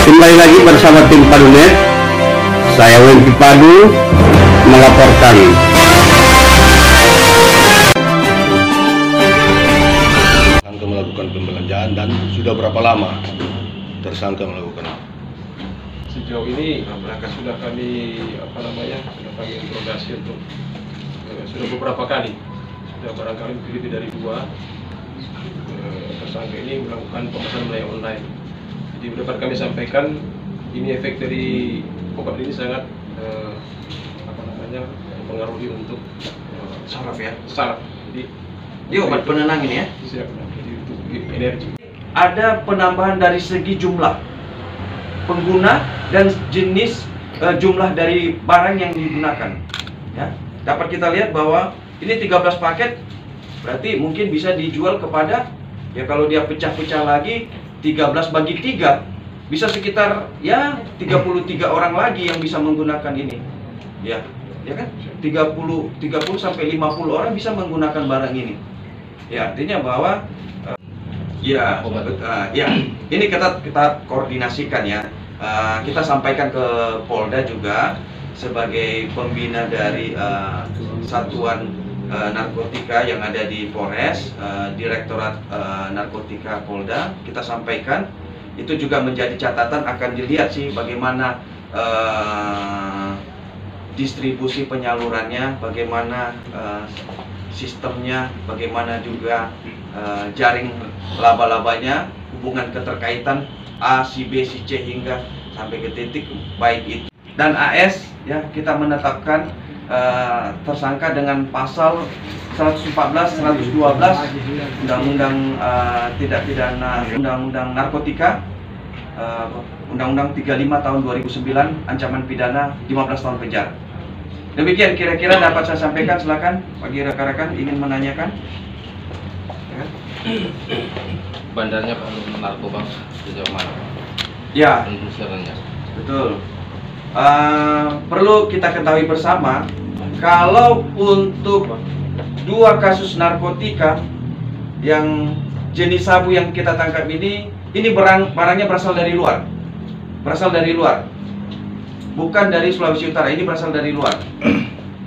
Kembali lagi bersama tim Padunet. Saya Wempi Padu melaporkan. Tersangka melakukan pembelanjaan dan sudah berapa lama tersangka melakukan? Sejauh ini sudah kami sudah kami interogasi untuk sudah beberapa kali, sudah barangkali lebih dari 2 tersangka ini melakukan pemesanan melalui online. Jadi dapat kami sampaikan, ini efek dari obat ini sangat mempengaruhi untuk saraf ya, saraf. Jadi obat penenang ini ya? Siap, jadi untuk energi. Ada penambahan dari segi jumlah pengguna dan jenis jumlah dari barang yang digunakan. Ya, dapat kita lihat bahwa ini 13 paket, berarti mungkin bisa dijual kepada, ya kalau dia pecah-pecah lagi 13 bagi 3 bisa sekitar ya 33 orang lagi yang bisa menggunakan ini. Ya kan? 30 sampai 50 orang bisa menggunakan barang ini. Ya, artinya bahwa ya ini kita koordinasikan ya. Kita sampaikan ke Polda juga sebagai pembina dari satuan narkotika yang ada di Polres, Direktorat Narkotika Polda. Kita sampaikan itu juga menjadi catatan, akan dilihat sih bagaimana distribusi penyalurannya, bagaimana sistemnya, bagaimana juga jaring laba-labanya, hubungan keterkaitan A, si B, si C hingga sampai ke titik baik itu. Dan AS ya, kita menetapkan tersangka dengan pasal 114, 112 Undang-Undang Tidak Pidana Undang-Undang Narkotika, Undang-Undang 35 tahun 2009, ancaman pidana 15 tahun penjara. Demikian kira-kira dapat saya sampaikan. Silakan bagi rekan-rekan ingin menanyakan. Bandarnya narkoba sejauh mana? Ya, penelusurannya. Betul. Perlu kita ketahui bersama, kalau untuk 2 kasus narkotika yang jenis sabu yang kita tangkap ini barangnya berasal dari luar. Berasal dari luar. Bukan dari Sulawesi Utara, ini berasal dari luar.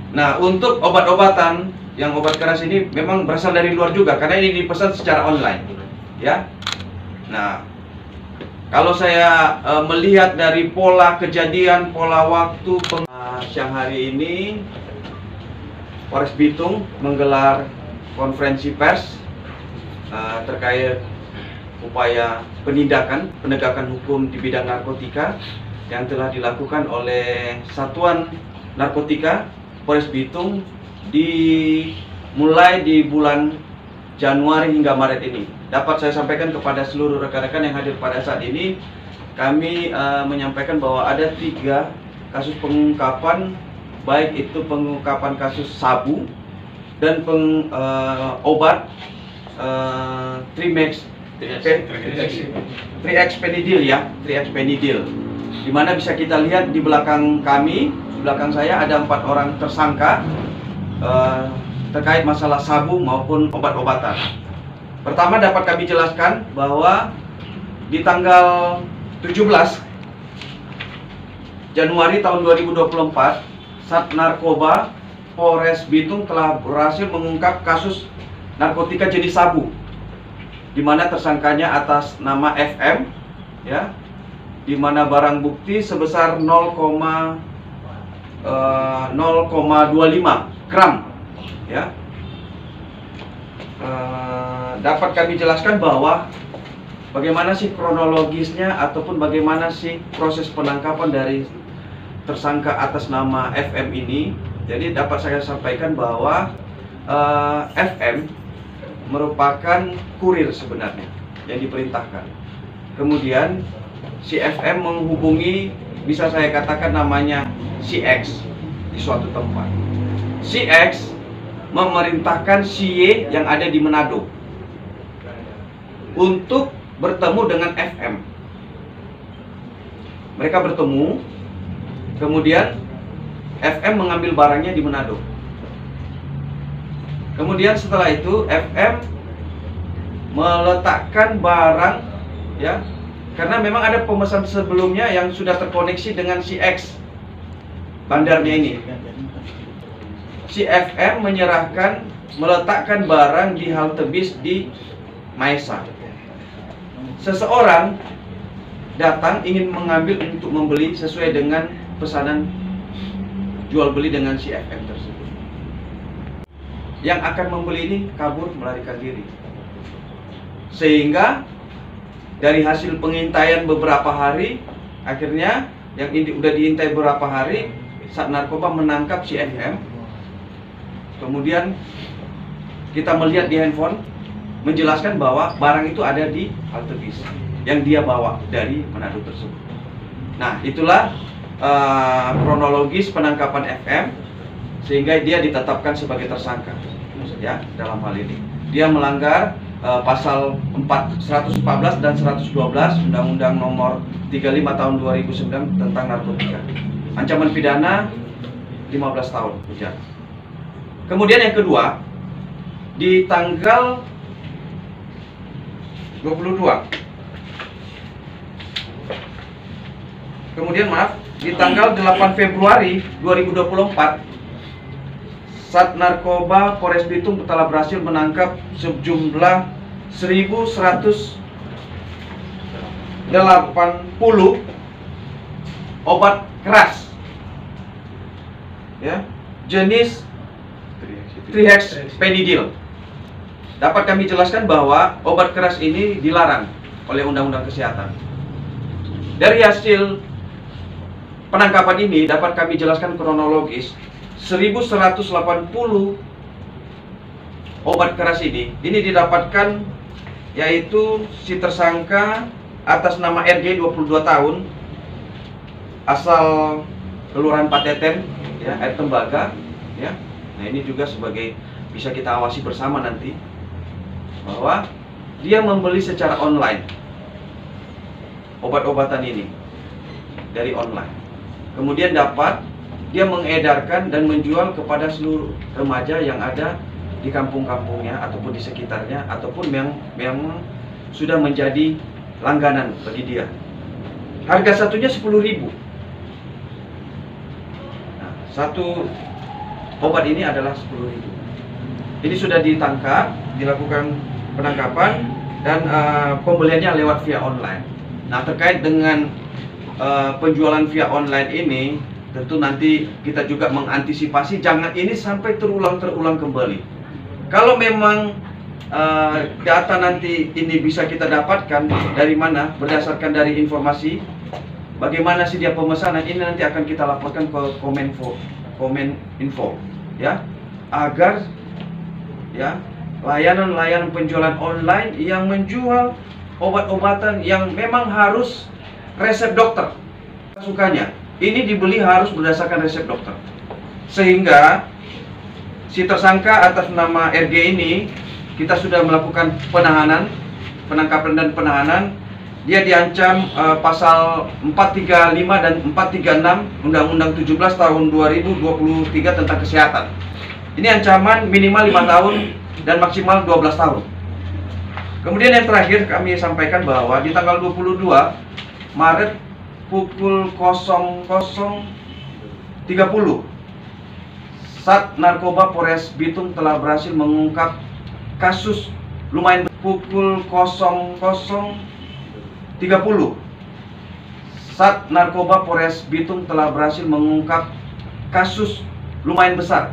Nah, untuk obat-obatan yang obat keras ini memang berasal dari luar juga, karena ini dipesan secara online. Ya. Nah, kalau saya melihat dari pola kejadian, pola waktu siang hari ini, Polres Bitung menggelar konferensi pers terkait upaya penegakan hukum di bidang narkotika yang telah dilakukan oleh Satuan Narkotika Polres Bitung mulai di bulan Januari hingga Maret ini. Dapat saya sampaikan kepada seluruh rekan-rekan yang hadir pada saat ini, kami menyampaikan bahwa ada 3 kasus pengungkapan, baik itu pengungkapan kasus sabu dan obat triexpenidil ya, triexpenidil. Di mana bisa kita lihat di belakang kami, di belakang saya ada 4 orang tersangka terkait masalah sabu maupun obat-obatan. Pertama dapat kami jelaskan bahwa di tanggal 17 Januari tahun 2024, Sat Narkoba Polres Bitung telah berhasil mengungkap kasus narkotika jenis sabu, di mana tersangkanya atas nama FM, ya, di mana barang bukti sebesar 0,25 gram, ya. Dapat kami jelaskan bahwa bagaimana sih kronologisnya ataupun bagaimana sih proses penangkapan dari tersangka atas nama FM ini. Jadi dapat saya sampaikan bahwa FM merupakan kurir sebenarnya yang diperintahkan. Kemudian si FM menghubungi, bisa saya katakan namanya si X di suatu tempat. Si X memerintahkan si Y yang ada di Manado untuk bertemu dengan FM. Mereka bertemu, kemudian FM mengambil barangnya di Manado. Kemudian setelah itu FM meletakkan barang ya Karena memang ada pemesan sebelumnya yang sudah terkoneksi dengan si X bandarnya ini. Si FM menyerahkan, meletakkan barang di halte bis di Maesa. Seseorang datang ingin mengambil untuk membeli sesuai dengan pesanan jual beli dengan si FM tersebut. Yang akan membeli ini kabur melarikan diri. Sehingga dari hasil pengintaian beberapa hari, akhirnya yang ini udah diintai beberapa hari, Sat Narkoba menangkap si FM. Kemudian kita melihat di handphone menjelaskan bahwa barang itu ada di halte bis yang dia bawa dari Manado tersebut. Nah, itulah kronologis penangkapan FM sehingga dia ditetapkan sebagai tersangka. Ya, dalam hal ini dia melanggar pasal 114 dan 112 Undang-Undang Nomor 35 Tahun 2009 tentang narkotika. Ancaman pidana 15 tahun penjara. Kemudian yang kedua, di tanggal 22. Kemudian di tanggal 8 Februari 2024, Sat Narkoba Polres Bitung telah berhasil menangkap sejumlah 1.180 obat keras, ya, jenis trihexyphenidyl. Dapat kami jelaskan bahwa obat keras ini dilarang oleh Undang-Undang Kesehatan. Dari hasil penangkapan ini dapat kami jelaskan kronologis 1.180 obat keras ini didapatkan, yaitu si tersangka atas nama RG 22 tahun asal Kelurahan Pateten, ya, Air Tembaga, ya. Nah, ini juga sebagai bisa kita awasi bersama nanti bahwa dia membeli secara online obat-obatan ini dari online. Kemudian dia mengedarkan dan menjual kepada seluruh remaja yang ada di kampung-kampungnya ataupun di sekitarnya ataupun yang sudah menjadi langganan bagi dia. Harga satunya 10.000. Nah, satu obat ini adalah 10.000. Ini sudah ditangkap, dilakukan penangkapan dan pembeliannya lewat via online. Nah, terkait dengan penjualan via online ini, tentu nanti kita juga mengantisipasi jangan ini sampai terulang kembali. Kalau memang data nanti ini bisa kita dapatkan dari mana, berdasarkan dari informasi bagaimana sih dia pemesanan, ini nanti akan kita laporkan ke Kominfo, ya, agar ya layanan penjualan online yang menjual obat-obatan yang memang harus resep dokter, sukanya ini dibeli harus berdasarkan resep dokter, sehingga si tersangka atas nama RG ini kita sudah melakukan penangkapan dan penahanan. Dia diancam pasal 435 dan 436 Undang-Undang 17 tahun 2023 tentang kesehatan. Ini ancaman minimal 5 tahun dan maksimal 12 tahun. Kemudian yang terakhir kami sampaikan bahwa di tanggal 22 Maret pukul 00.30 Sat Narkoba Polres Bitung telah berhasil mengungkap kasus lumayan pukul 00.30 Sat Narkoba Polres Bitung telah berhasil mengungkap kasus lumayan besar.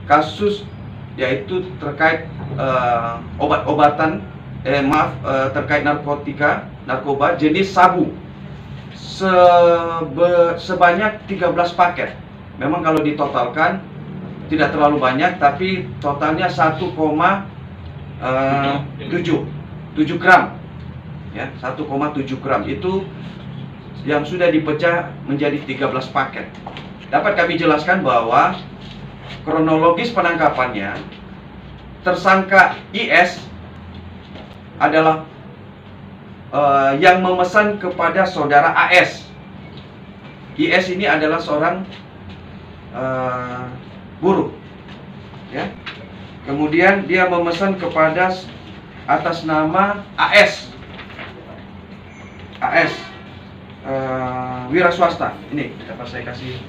Kasus yaitu terkait obat-obatan terkait narkoba jenis sabu sebanyak 13 paket. Memang kalau ditotalkan tidak terlalu banyak, tapi totalnya 1,7 gram, ya, 1,7 gram itu yang sudah dipecah menjadi 13 paket. Dapat kami jelaskan bahwa kronologis penangkapannya, tersangka IS adalah yang memesan kepada saudara AS. IS ini adalah seorang buruh, ya. Kemudian dia memesan kepada atas nama AS. AS wira swasta. Ini dapat saya kasih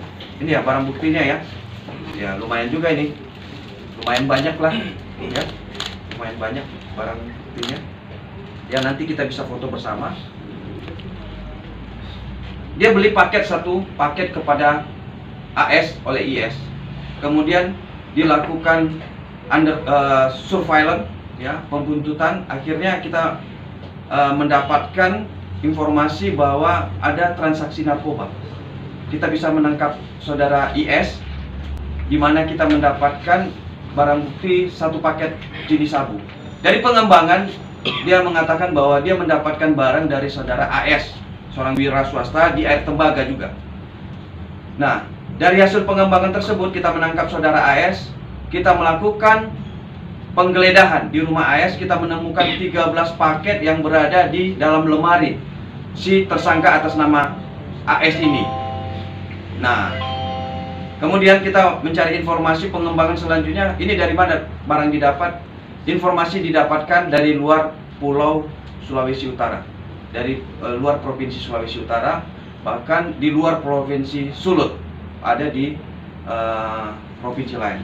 ini ya barang buktinya ya. Ya lumayan juga ini, lumayan banyak lah ya, lumayan banyak barang buktinya. Ya nanti kita bisa foto bersama. Dia beli satu paket kepada AS oleh IS, kemudian dilakukan surveillance ya, pembuntutan. Akhirnya kita mendapatkan informasi bahwa ada transaksi narkoba. Kita bisa menangkap saudara IS, di mana kita mendapatkan barang bukti satu paket jenis sabu. Dari pengembangan dia mengatakan bahwa dia mendapatkan barang dari saudara AS, seorang wira swasta di Air Tembaga juga. Nah, dari hasil pengembangan tersebut kita menangkap saudara AS, kita melakukan penggeledahan di rumah AS, kita menemukan 13 paket yang berada di dalam lemari si tersangka atas nama AS ini. Nah, kemudian kita mencari informasi pengembangan selanjutnya. Ini dari mana barang didapat? Informasi didapatkan dari luar Pulau Sulawesi Utara, dari luar Provinsi Sulawesi Utara, bahkan di luar Provinsi Sulut, ada di provinsi lain.